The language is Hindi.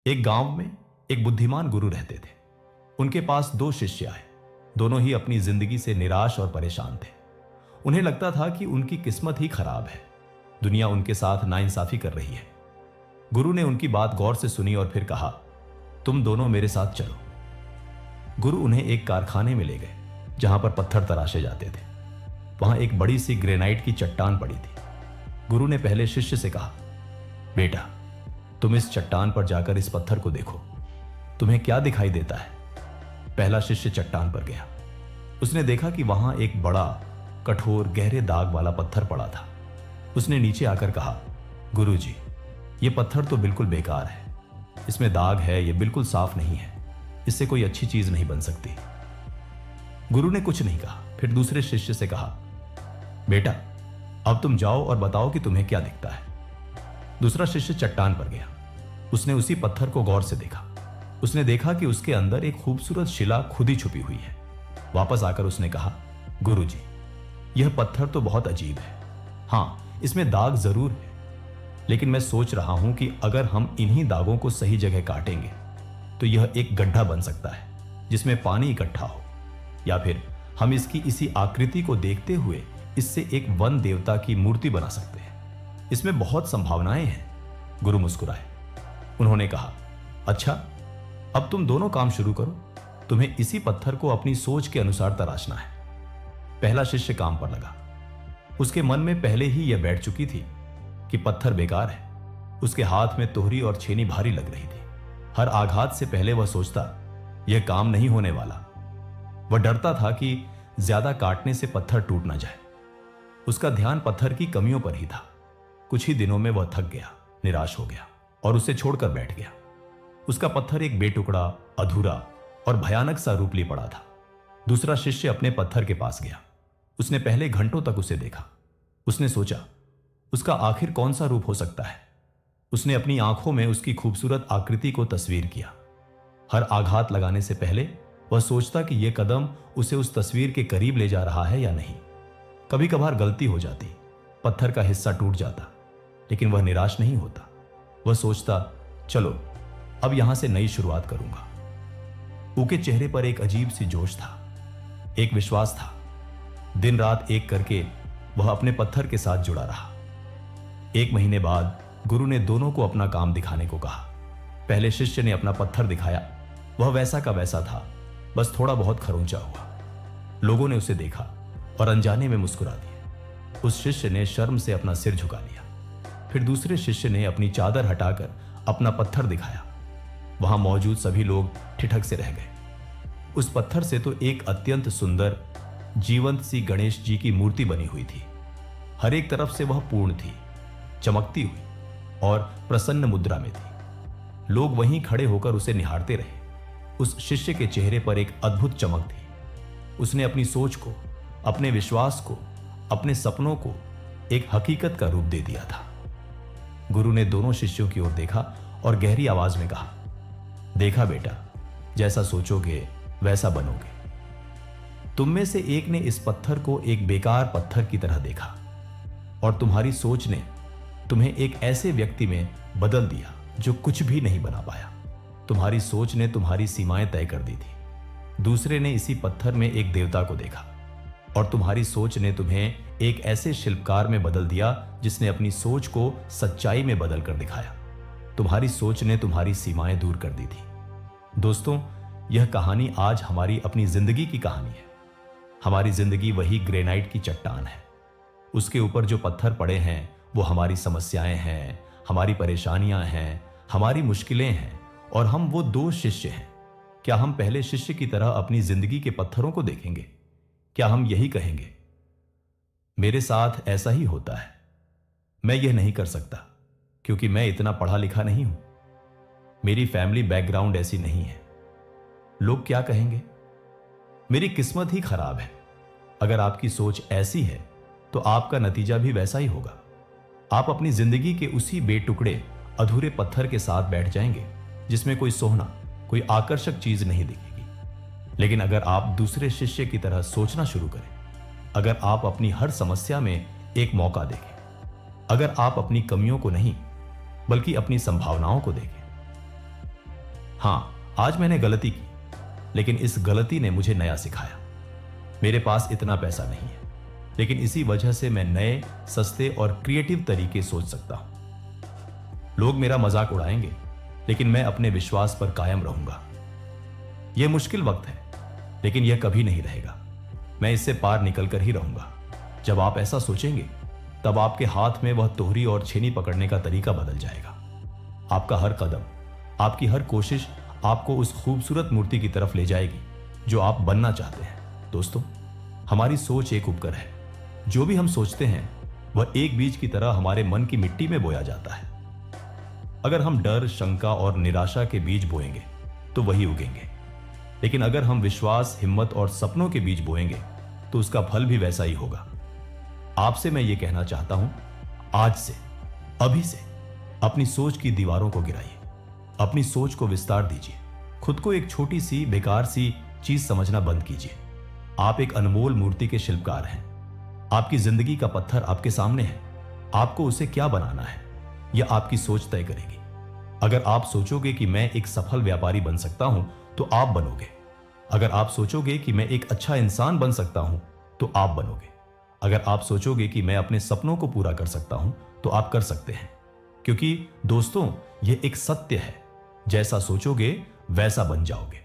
एक गांव में एक बुद्धिमान गुरु रहते थे। उनके पास दो शिष्य आए। दोनों ही अपनी जिंदगी से निराश और परेशान थे। उन्हें लगता था कि उनकी किस्मत ही खराब है, दुनिया उनके साथ नाइंसाफी कर रही है। गुरु ने उनकी बात गौर से सुनी और फिर कहा, तुम दोनों मेरे साथ चलो। गुरु उन्हें एक कारखाने में ले गए जहां पर पत्थर तराशे जाते थे। वहां एक बड़ी सी ग्रेनाइट की चट्टान पड़ी थी। गुरु ने पहले शिष्य से कहा, बेटा, तुम इस चट्टान पर जाकर इस पत्थर को देखो, तुम्हें क्या दिखाई देता है। पहला शिष्य चट्टान पर गया। उसने देखा कि वहां एक बड़ा, कठोर, गहरे दाग वाला पत्थर पड़ा था। उसने नीचे आकर कहा, गुरुजी, ये पत्थर तो बिल्कुल बेकार है, इसमें दाग है, ये बिल्कुल साफ नहीं है, इससे कोई अच्छी चीज नहीं बन सकती। गुरु ने कुछ नहीं कहा। फिर दूसरे शिष्य से कहा, बेटा, अब तुम जाओ और बताओ कि तुम्हें क्या दिखता है। दूसरा शिष्य चट्टान पर गया। उसने उसी पत्थर को गौर से देखा। उसने देखा कि उसके अंदर एक खूबसूरत शिला खुद ही छुपी हुई है। वापस आकर उसने कहा, गुरुजी, यह पत्थर तो बहुत अजीब है। हाँ, इसमें दाग जरूर है, लेकिन मैं सोच रहा हूं कि अगर हम इन्हीं दागों को सही जगह काटेंगे तो यह एक गड्ढा बन सकता है जिसमें पानी इकट्ठा हो, या फिर हम इसकी इसी आकृति को देखते हुए इससे एक वन देवता की मूर्ति बना सकते हैं। इसमें बहुत संभावनाएं हैं। गुरु मुस्कुराए। उन्होंने कहा, अच्छा, अब तुम दोनों काम शुरू करो। तुम्हें इसी पत्थर को अपनी सोच के अनुसार तराशना है। पहला शिष्य काम पर लगा। उसके मन में पहले ही यह बैठ चुकी थी कि पत्थर बेकार है। उसके हाथ में तोहरी और छेनी भारी लग रही थी। हर आघात से पहले वह सोचता, यह काम नहीं होने वाला। वह डरता था कि ज्यादा काटने से पत्थर टूट ना जाए। उसका ध्यान पत्थर की कमियों पर ही था। कुछ ही दिनों में वह थक गया, निराश हो गया और उसे छोड़कर बैठ गया। उसका पत्थर एक बेटुकड़ा, अधूरा और भयानक सा रूप ले पड़ा था। दूसरा शिष्य अपने पत्थर के पास गया। उसने पहले घंटों तक उसे देखा। उसने सोचा, उसका आखिर कौन सा रूप हो सकता है। उसने अपनी आंखों में उसकी खूबसूरत आकृति को तस्वीर किया। हर आघात लगाने से पहले वह सोचता कि यह कदम उसे उस तस्वीर के करीब ले जा रहा है या नहीं। कभी कभार गलती हो जाती, पत्थर का हिस्सा टूट जाता, लेकिन वह निराश नहीं होता। वह सोचता, चलो अब यहां से नई शुरुआत करूंगा। उसके चेहरे पर एक अजीब सी जोश था, एक विश्वास था। दिन रात एक करके वह अपने पत्थर के साथ जुड़ा रहा। 1 महीने बाद गुरु ने दोनों को अपना काम दिखाने को कहा। पहले शिष्य ने अपना पत्थर दिखाया। वह वैसा का वैसा था, बस थोड़ा बहुत खरोंचा हुआ। लोगों ने उसे देखा और अनजाने में मुस्कुरा दिया। उस शिष्य ने शर्म से अपना सिर झुका लिया। फिर दूसरे शिष्य ने अपनी चादर हटाकर अपना पत्थर दिखाया। वहां मौजूद सभी लोग ठिठक से रह गए। उस पत्थर से तो एक अत्यंत सुंदर, जीवंत सी गणेश जी की मूर्ति बनी हुई थी। हर एक तरफ से वह पूर्ण थी, चमकती हुई और प्रसन्न मुद्रा में थी। लोग वहीं खड़े होकर उसे निहारते रहे। उस शिष्य के चेहरे पर एक अद्भुत चमक थी। उसने अपनी सोच को, अपने विश्वास को, अपने सपनों को एक हकीकत का रूप दे दिया था। गुरु ने दोनों शिष्यों की ओर देखा और गहरी आवाज में कहा, देखा बेटा, जैसा सोचोगे वैसा बनोगे। तुम में से एक ने इस पत्थर को एक बेकार पत्थर की तरह देखा और तुम्हारी सोच ने तुम्हें एक ऐसे व्यक्ति में बदल दिया जो कुछ भी नहीं बना पाया। तुम्हारी सोच ने तुम्हारी सीमाएं तय कर दी थी। दूसरे ने इसी पत्थर में एक देवता को देखा और तुम्हारी सोच ने तुम्हें एक ऐसे शिल्पकार में बदल दिया जिसने अपनी सोच को सच्चाई में बदल कर दिखाया। तुम्हारी सोच ने तुम्हारी सीमाएं दूर कर दी थी। दोस्तों, यह कहानी आज हमारी अपनी जिंदगी की कहानी है। हमारी जिंदगी वही ग्रेनाइट की चट्टान है। उसके ऊपर जो पत्थर पड़े हैं वो हमारी समस्याएं हैं, हमारी परेशानियां हैं, हमारी मुश्किलें हैं, और हम वो दो शिष्य हैं। क्या हम पहले शिष्य की तरह अपनी जिंदगी के पत्थरों को देखेंगे? क्या हम यही कहेंगे, मेरे साथ ऐसा ही होता है, मैं यह नहीं कर सकता क्योंकि मैं इतना पढ़ा लिखा नहीं हूं, मेरी फैमिली बैकग्राउंड ऐसी नहीं है, लोग क्या कहेंगे, मेरी किस्मत ही खराब है। अगर आपकी सोच ऐसी है तो आपका नतीजा भी वैसा ही होगा। आप अपनी जिंदगी के उसी बेटुकड़े, अधूरे पत्थर के साथ बैठ जाएंगे जिसमें कोई सोहना, कोई आकर्षक चीज नहीं दिखेगी। लेकिन अगर आप दूसरे शिष्य की तरह सोचना शुरू करें, अगर आप अपनी हर समस्या में एक मौका देखें, अगर आप अपनी कमियों को नहीं बल्कि अपनी संभावनाओं को देखें, हाँ, आज मैंने गलती की, लेकिन इस गलती ने मुझे नया सिखाया। मेरे पास इतना पैसा नहीं है, लेकिन इसी वजह से मैं नए, सस्ते और क्रिएटिव तरीके सोच सकता हूं। लोग मेरा मजाक उड़ाएंगे, लेकिन मैं अपने विश्वास पर कायम रहूंगा। यह मुश्किल वक्त है, लेकिन यह कभी नहीं रहेगा। मैं इससे पार निकल कर ही रहूंगा। जब आप ऐसा सोचेंगे, तब आपके हाथ में वह तोहरी और छेनी पकड़ने का तरीका बदल जाएगा। आपका हर कदम, आपकी हर कोशिश आपको उस खूबसूरत मूर्ति की तरफ ले जाएगी जो आप बनना चाहते हैं। दोस्तों, हमारी सोच एक उपकर है। जो भी हम सोचते हैं वह एक बीज की तरह हमारे मन की मिट्टी में बोया जाता है। अगर हम डर, शंका और निराशा के बीज बोएंगे तो वही उगेंगे, लेकिन अगर हम विश्वास, हिम्मत और सपनों के बीज बोएंगे तो उसका फल भी वैसा ही होगा। आपसे मैं ये कहना चाहता हूं, आज से, अभी से अपनी सोच की दीवारों को गिराइए, अपनी सोच को विस्तार दीजिए, खुद को एक छोटी सी बेकार सी चीज समझना बंद कीजिए। आप एक अनमोल मूर्ति के शिल्पकार हैं। आपकी जिंदगी का पत्थर आपके सामने है। आपको उसे क्या बनाना है, यह आपकी सोच तय करेगी। अगर आप सोचोगे कि मैं एक सफल व्यापारी बन सकता हूं तो आप बनोगे। अगर आप सोचोगे कि मैं एक अच्छा इंसान बन सकता हूं तो आप बनोगे। अगर आप सोचोगे कि मैं अपने सपनों को पूरा कर सकता हूं तो आप कर सकते हैं। क्योंकि दोस्तों, यह एक सत्य है, जैसा सोचोगे वैसा बन जाओगे।